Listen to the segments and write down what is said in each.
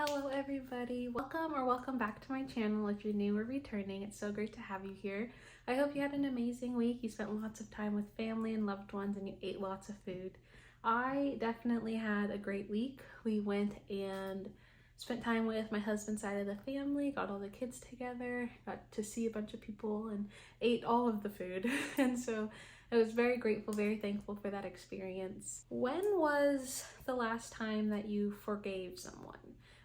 Hello everybody, welcome back to my channel. If you're new or returning, it's so great to have you here. I hope you had an amazing week. You spent lots of time with family and loved ones and you ate lots of food. I definitely had a great week. We went and spent time with my husband's side of the family, got all the kids together, got to see a bunch of people and ate all of the food. And so I was very grateful, very thankful for that experience. When was the last time that you forgave someone?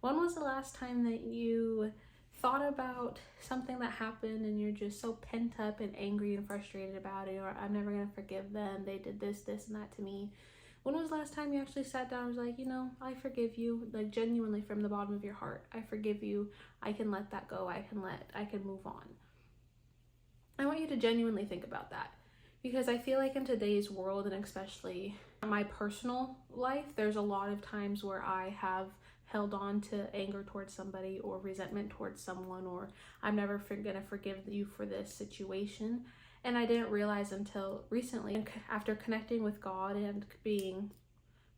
When was the last time that you thought about something that happened and you're just so pent up and angry and frustrated about it, or I'm never gonna forgive them, they did this, and that to me? When was the last time you actually sat down and was like, I forgive you, like genuinely from the bottom of your heart, I forgive you, I can let that go, I can move on. I want you to genuinely think about that, because I feel like in today's world, and especially my personal life, there's a lot of times where I have held on to anger towards somebody or resentment towards someone, or I'm never gonna forgive you for this situation. And I didn't realize until recently, after connecting with God and being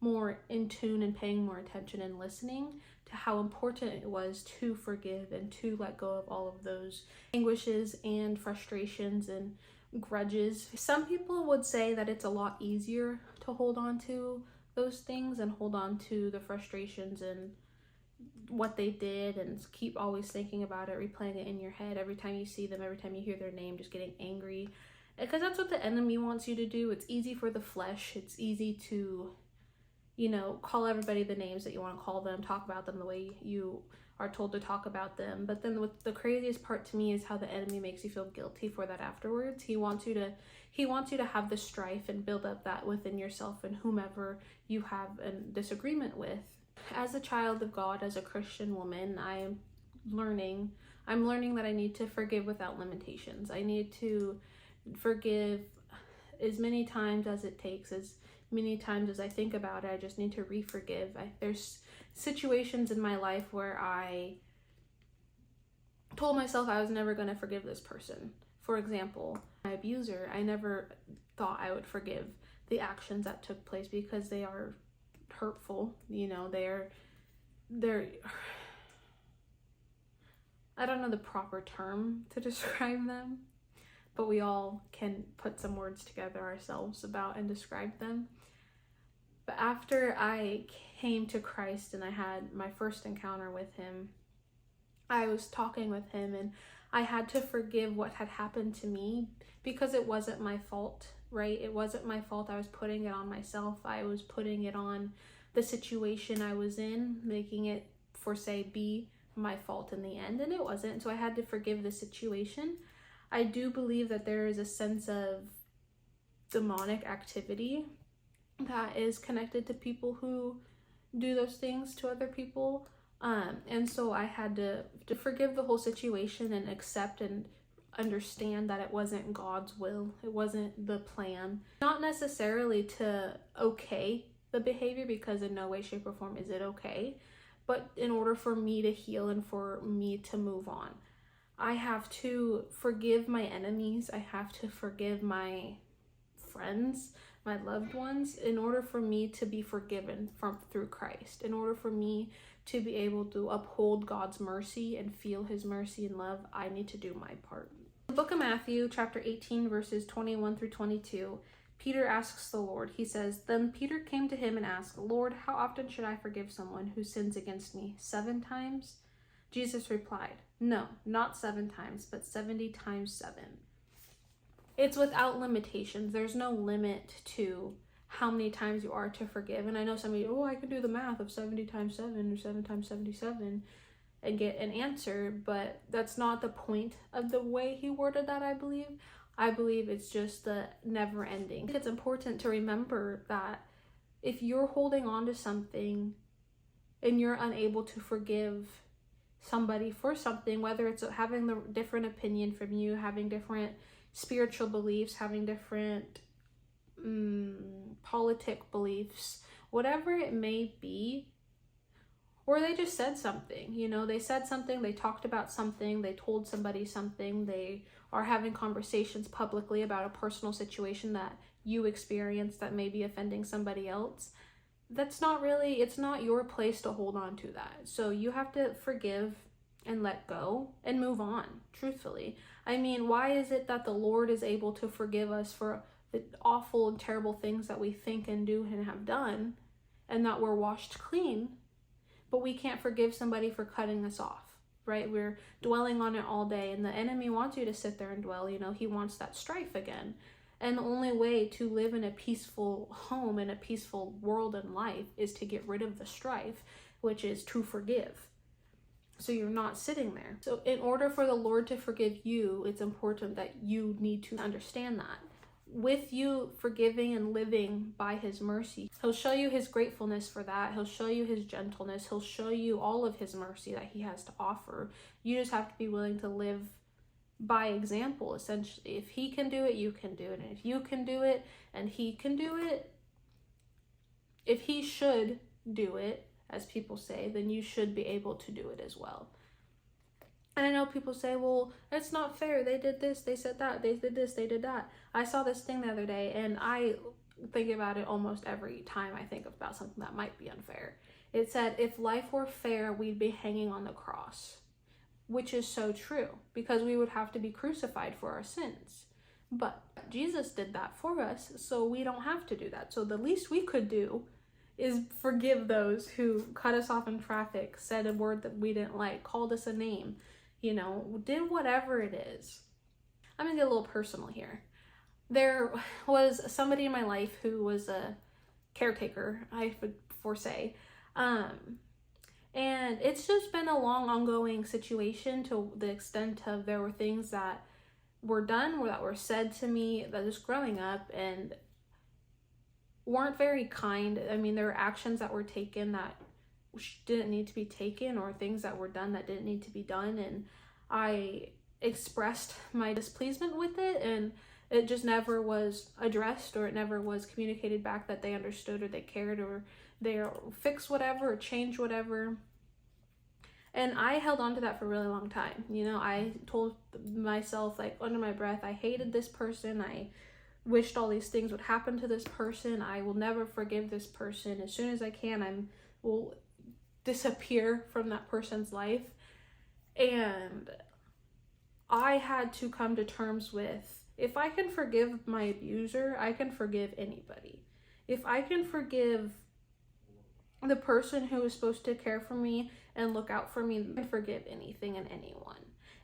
more in tune and paying more attention and listening, to how important it was to forgive and to let go of all of those anguishes and frustrations and grudges. Some people would say that it's a lot easier to hold on to those things and hold on to the frustrations and what they did and keep always thinking about it, replaying it in your head every time you see them, every time you hear their name, just getting angry, because that's what the enemy wants you to do. It's easy for the flesh, it's easy to call everybody the names that you want to call them, talk about them the way you are told to talk about them. But then the craziest part to me is how the enemy makes you feel guilty for that afterwards. He wants you to have the strife and build up that within yourself and whomever you have a disagreement with. As a child of God, as a Christian woman, I'm learning that I need to forgive without limitations. I need to forgive as many times as it takes, as many times as I think about it. I just need to re-forgive. There's situations in my life where I told myself I was never going to forgive this person. For example, my abuser, I never thought I would forgive the actions that took place because they are hurtful. They're I don't know the proper term to describe them, but we all can put some words together ourselves about and describe them. But after I came to Christ and I had my first encounter with him, I was talking with him and I had to forgive what had happened to me because it wasn't my fault, right? It wasn't my fault. I was putting it on myself. I was putting it on the situation I was in, making it, be my fault in the end, and it wasn't. So I had to forgive the situation. I do believe that there is a sense of demonic activity that is connected to people who do those things to other people. And so I had to forgive the whole situation and accept and understand that it wasn't God's will. It wasn't the plan. Not necessarily to okay the behavior, because in no way, shape, or form is it okay. But in order for me to heal and for me to move on, I have to forgive my enemies. I have to forgive my friends, my loved ones, in order for me to be forgiven through Christ, in order for me to be able to uphold God's mercy and feel his mercy and love. I need to do my part. The book of Matthew, chapter 18, verses 21 through 22, Peter asks the Lord, he says, "Then Peter came to him and asked, 'Lord, how often should I forgive someone who sins against me? 7 times? Jesus replied, 'No, not 7 times, but 70 times 7. It's without limitations. There's no limit to how many times you are to forgive. And I know somebody, I can do the math of 70 times 7 or 7 times 77 and get an answer, but that's not the point of the way he worded that, I believe. I believe it's just the never ending. I think it's important to remember that if you're holding on to something and you're unable to forgive somebody for something, whether it's having the different opinion from you, having different spiritual beliefs, having different politic beliefs, whatever it may be, or they just said something, they said something, they talked about something, they told somebody something, they are having conversations publicly about a personal situation that you experienced that may be offending somebody else. that's not really, it's not your place to hold on to that. So you have to forgive and let go and move on, truthfully. I mean, why is it that the Lord is able to forgive us for the awful and terrible things that we think and do and have done, and that we're washed clean, but we can't forgive somebody for cutting us off, right? We're dwelling on it all day, and the enemy wants you to sit there and dwell. You know, he wants that strife again. And the only way to live in a peaceful home, in a peaceful world and life, is to get rid of the strife, which is to forgive. So you're not sitting there. So in order for the Lord to forgive you, it's important that you need to understand that. With you forgiving and living by his mercy, he'll show you his gratefulness for that. He'll show you his gentleness. He'll show you all of his mercy that he has to offer. You just have to be willing to live by example, essentially. If he can do it, you can do it. And if you can do it and he can do it, if he should do it, as people say, then you should be able to do it as well. And I know people say, well, it's not fair. They did this, they said that, they did this, they did that. I saw this thing the other day, and I think about it almost every time I think about something that might be unfair. It said, if life were fair, we'd be hanging on the cross, which is so true, because we would have to be crucified for our sins. But Jesus did that for us, so we don't have to do that. So the least we could do is forgive those who cut us off in traffic, said a word that we didn't like, called us a name, you know, did whatever it is. I'm gonna get a little personal here. There was somebody in my life who was a caretaker, I would foresay, and it's just been a long ongoing situation, to the extent of there were things that were done or that were said to me that was growing up and weren't very kind. I mean, there were actions that were taken that didn't need to be taken, or things that were done that didn't need to be done, and I expressed my displeasement with it, and it just never was addressed, or it never was communicated back that they understood or they cared or they fixed whatever or changed whatever. And I held on to that for a really long time. You know, I told myself, like, under my breath, I hated this person, I wished all these things would happen to this person, I will never forgive this person. As soon as I can, I will disappear from that person's life. And I had to come to terms with, if I can forgive my abuser, I can forgive anybody. If I can forgive the person who is supposed to care for me and look out for me, I can forgive anything and anyone.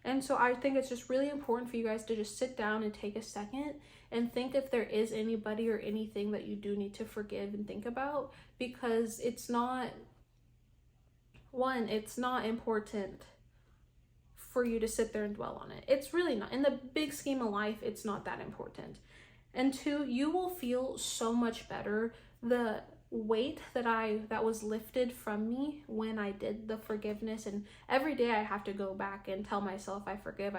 And so I think it's just really important for you guys to just sit down and take a second and think if there is anybody or anything that you do need to forgive and think about, because it's not important for you to sit there and dwell on it. It's really not. In the big scheme of life, it's not that important. And two, you will feel so much better. The weight that was lifted from me when I did the forgiveness, and every day I have to go back and tell myself I forgive,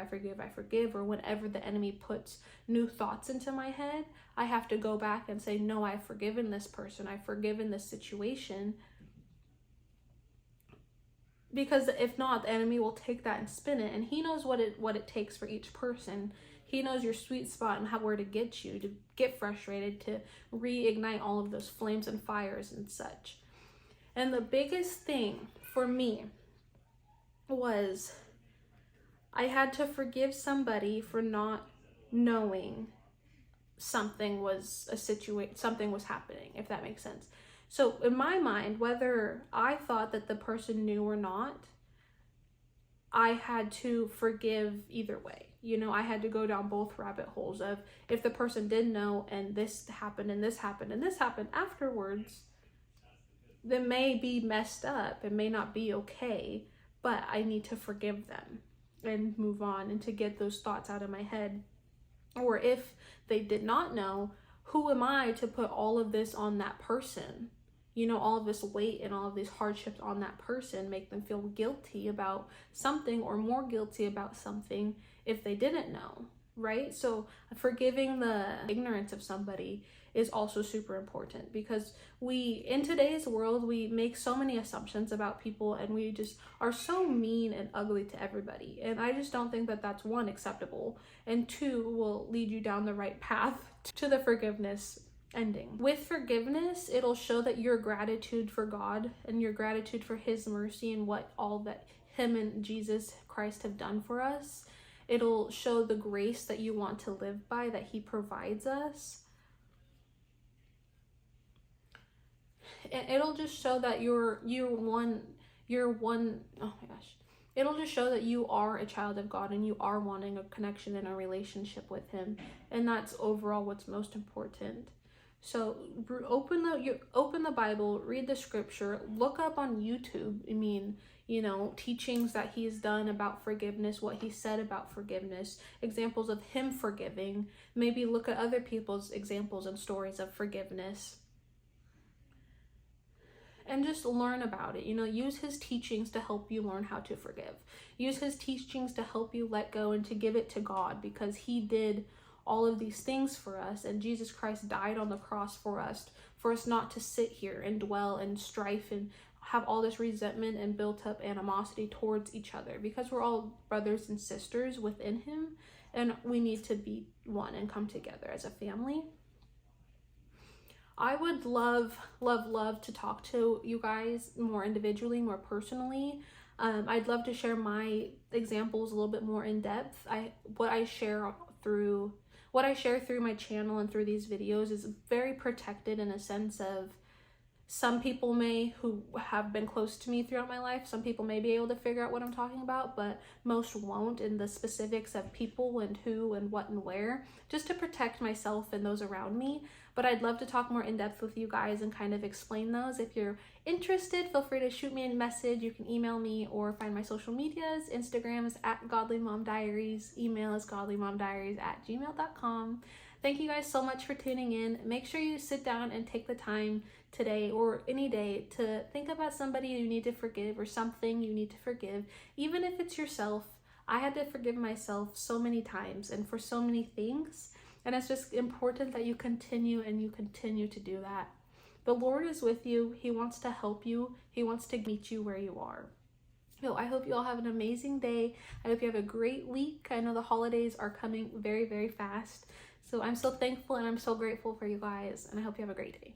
or whenever the enemy puts new thoughts into my head, I have to go back and say, no, I've forgiven this person, I've forgiven this situation. Because if not, the enemy will take that and spin it, and he knows what it takes for each person. He knows your sweet spot and where to get you to get frustrated, to reignite all of those flames and fires and such. And the biggest thing for me was I had to forgive somebody for not knowing something was happening, if that makes sense. So in my mind, whether I thought that the person knew or not, I had to forgive either way. You know, I had to go down both rabbit holes of, if the person did know and this happened and this happened and this happened afterwards, they may be messed up, it may not be okay, but I need to forgive them and move on and to get those thoughts out of my head. Or if they did not know, who am I to put all of this on that person? You know, all of this weight and all of these hardships on that person, make them feel guilty about something or more guilty about something if they didn't know, right? So forgiving the ignorance of somebody is also super important, because in today's world, we make so many assumptions about people, and we just are so mean and ugly to everybody. And I just don't think that that's, one, acceptable, and two, will lead you down the right path to the forgiveness ending. With forgiveness, it'll show that your gratitude for God and your gratitude for his mercy and what all that him and Jesus Christ have done for us. It'll show the grace that you want to live by, that he provides us. And it'll just show that you're one, oh my gosh. It'll just show that you are a child of God and you are wanting a connection and a relationship with him. And that's overall what's most important. So open the Bible, read the scripture, look up on YouTube, teachings that he's done about forgiveness, what he said about forgiveness, examples of him forgiving. Maybe look at other people's examples and stories of forgiveness. And just learn about it. Use his teachings to help you learn how to forgive. Use his teachings to help you let go and to give it to God, because he did all of these things for us, and Jesus Christ died on the cross for us not to sit here and dwell in strife and have all this resentment and built up animosity towards each other, because we're all brothers and sisters within him, and we need to be one and come together as a family. I would love to talk to you guys more individually, more personally. I'd love to share my examples a little bit more in depth. What I share through my channel and through these videos is very protected, in a sense of some people who have been close to me throughout my life, some people may be able to figure out what I'm talking about, but most won't, in the specifics of people and who and what and where, just to protect myself and those around me. But I'd love to talk more in depth with you guys and kind of explain those. If you're interested, feel free to shoot me a message. You can email me or find my social medias. Instagram is @Godlymomdiaries. Email is godlymomdiaries@gmail.com. Thank you guys so much for tuning in. Make sure you sit down and take the time today or any day to think about somebody you need to forgive or something you need to forgive, even if it's yourself. I had to forgive myself so many times and for so many things. And it's just important that you continue to do that. The Lord is with you. He wants to help you. He wants to meet you where you are. So I hope you all have an amazing day. I hope you have a great week. I know the holidays are coming very, very fast. So I'm so thankful and I'm so grateful for you guys. And I hope you have a great day.